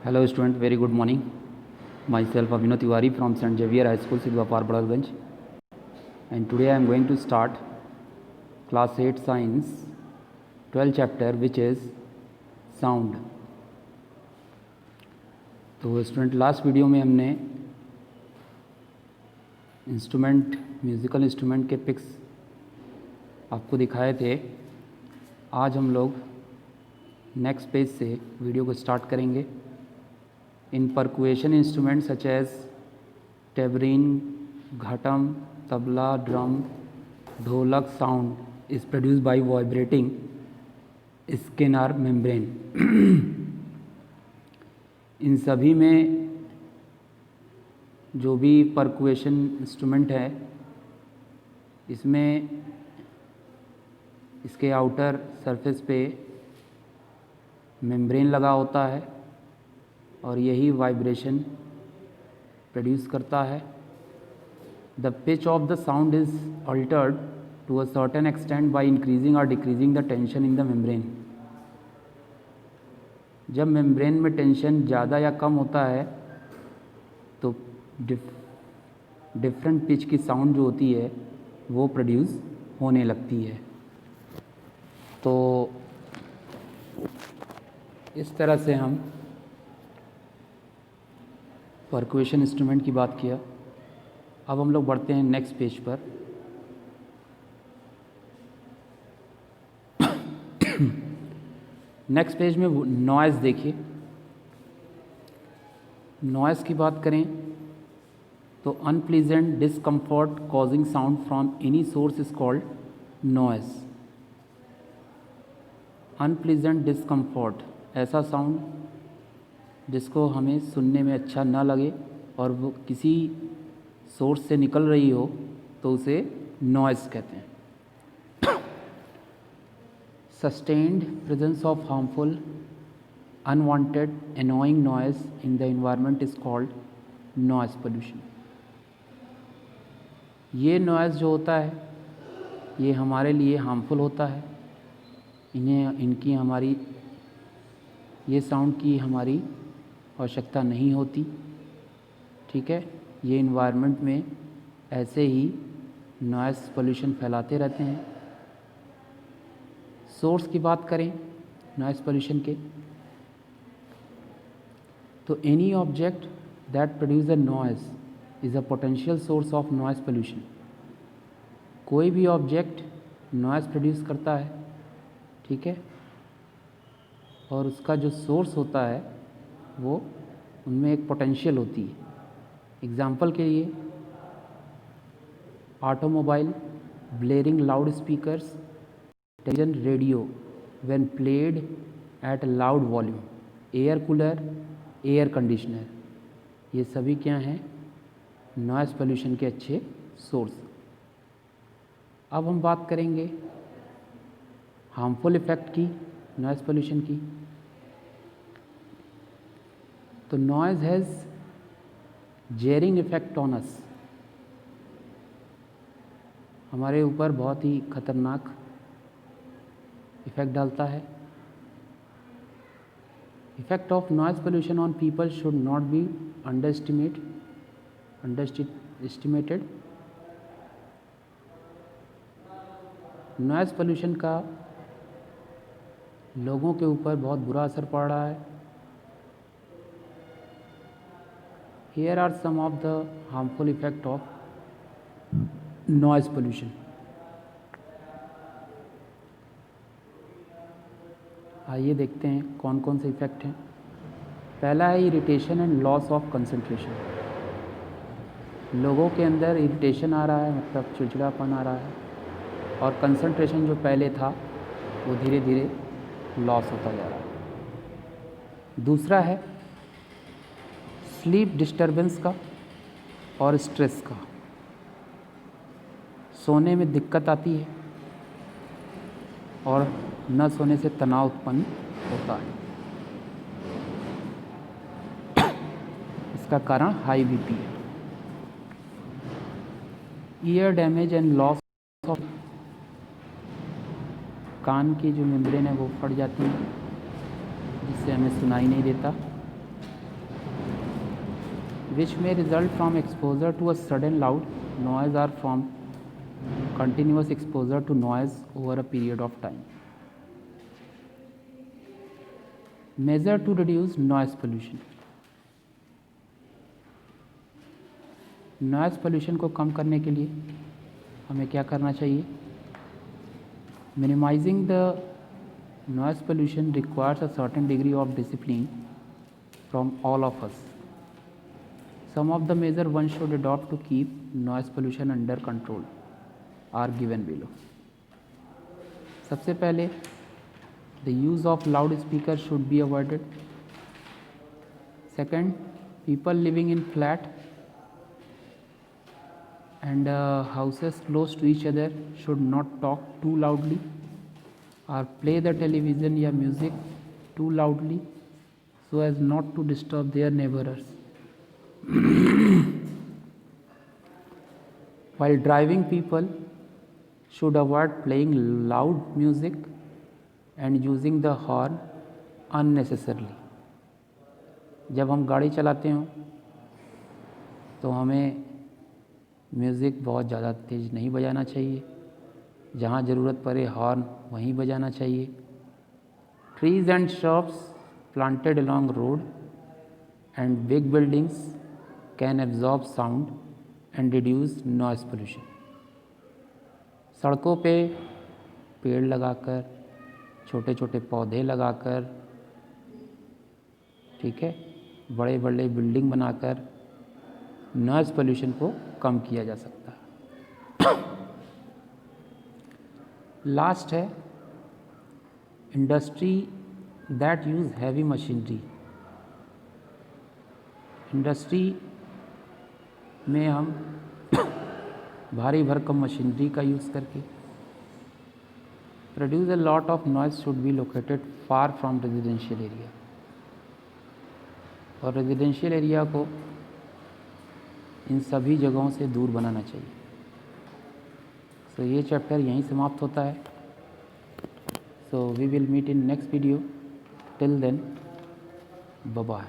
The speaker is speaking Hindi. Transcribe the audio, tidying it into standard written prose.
Hello student, very good morning. Myself Abhinav Tiwari from St. Xavier High School, Sidwapar, Badalganj. And today I am going to start class 8 science 12 chapter which is sound. तो स्टूडेंट लास्ट वीडियो में हमने इंस्ट्रूमेंट म्यूज़िकल इंस्ट्रूमेंट के पिक्स आपको दिखाए थे. आज हम लोग नेक्स्ट पेज से वीडियो को स्टार्ट करेंगे. In percussion instrument such as tambourine, ghatam, tabla, drum, dholak sound is produce by vibrating skin or membrane. इन सभी में जो भी परकुएशन इंस्ट्रूमेंट है इसमें इसके आउटर सरफेस पे मेम्ब्रेन लगा होता है और यही वाइब्रेशन प्रोड्यूस करता है. The pitch of the sound is altered to a certain extent by increasing और decreasing the tension in the membrane. जब मेम्ब्रेन में टेंशन ज़्यादा या कम होता है तो डिफरेंट पिच की साउंड जो होती है वो प्रोड्यूस होने लगती है. तो इस तरह से हम परकुएशन इंस्ट्रूमेंट की बात किया. अब हम लोग बढ़ते हैं नेक्स्ट पेज पर. नेक्स्ट पेज में नॉइज़ देखिए. नॉइज़ की बात करें तो unpleasant discomfort causing sound from any source is called noise. Unpleasant discomfort, ऐसा साउंड जिसको हमें सुनने में अच्छा ना लगे और वो किसी सोर्स से निकल रही हो तो उसे नॉइज़ कहते हैं. Sustained presence of harmful unwanted annoying noise in the environment is called noise pollution. ये नॉइज़ जो होता है ये हमारे लिए हार्मफुल होता है. ये साउंड की हमारी आवश्यकता नहीं होती. ठीक है, ये इन्वायरमेंट में ऐसे ही नॉइज़ पोल्यूशन फैलाते रहते हैं. सोर्स की बात करें नॉइज़ पोल्यूशन के तो any object that produce a noise is a potential source of noise pollution. कोई भी ऑब्जेक्ट नॉइज़ प्रोड्यूस करता है, ठीक है, और उसका जो सोर्स होता है वो उनमें एक पोटेंशियल होती है. एग्जाम्पल के लिए automobile, blaring loud speakers, television, radio when played at loud volume, air cooler, air conditioner, ये सभी क्या हैं? नॉइज़ पोल्यूशन के अच्छे सोर्स. अब हम बात करेंगे हार्मफुल इफ़ेक्ट की नॉइज़ पोल्यूशन की. तो noise has jarring effect on us. हमारे ऊपर बहुत ही खतरनाक इफ़ेक्ट डालता है. Effect of noise pollution on people should not be अंडरएस्टिमेटेड. Noise pollution का लोगों के ऊपर बहुत बुरा असर पड़ रहा है. Here are some of the harmful effect of noise pollution. आइए देखते हैं कौन कौन से इफ़ेक्ट हैं. पहला है irritation and loss of concentration. लोगों के अंदर इरिटेशन आ रहा है, मतलब चिड़चिड़ापन आ रहा है, और कंसंट्रेशन जो पहले था वो धीरे धीरे लॉस होता जा रहा है. दूसरा है स्लीप डिस्टर्बेंस का और स्ट्रेस का. सोने में दिक्कत आती है और न सोने से तनाव उत्पन्न होता है. इसका कारण हाई बीपी है. Ear damage and loss of, कान की जो मेम्ब्रेन है वो फट जाती है जिससे हमें सुनाई नहीं देता. which may result from exposure to a sudden loud noise or from continuous exposure to noise over a period of time. Measure to reduce noise pollution. Noise pollution को कम करने के लिए हमें क्या करना चाहिए? Minimising the noise pollution requires a certain degree of discipline from all of us. Some of the measures one should adopt to keep noise pollution under control are given below. सबसे पहले, the use of loudspeaker should be avoided. Second, people living in flat and houses close to each other should not talk too loudly or play the television या music too loudly so as not to disturb their neighbors. While driving, people should avoid playing loud music and using the horn unnecessarily. जब हम गाड़ी चलाते हों तो हमें म्यूज़िक बहुत ज़्यादा तेज़ नहीं बजाना चाहिए. जहाँ ज़रूरत पड़े हॉर्न वहीं बजाना चाहिए. Trees and shrubs planted along road and big buildings can absorb sound and reduce noise pollution. सड़कों पे पेड़ लगाकर, छोटे छोटे पौधे लगाकर, ठीक है, बड़े बड़े बिल्डिंग बनाकर नॉइज़ पोल्यूशन को कम किया जा सकता है. लास्ट है industry that use heavy machinery. Industry में हम भारी भरकम मशीनरी का यूज़ करके produce a lot of noise should be located far from residential area. और रेजिडेंशियल एरिया को इन सभी जगहों से दूर बनाना चाहिए. सो ये चैप्टर यहीं समाप्त होता है. So we will meet in next video. Till then, bye bye.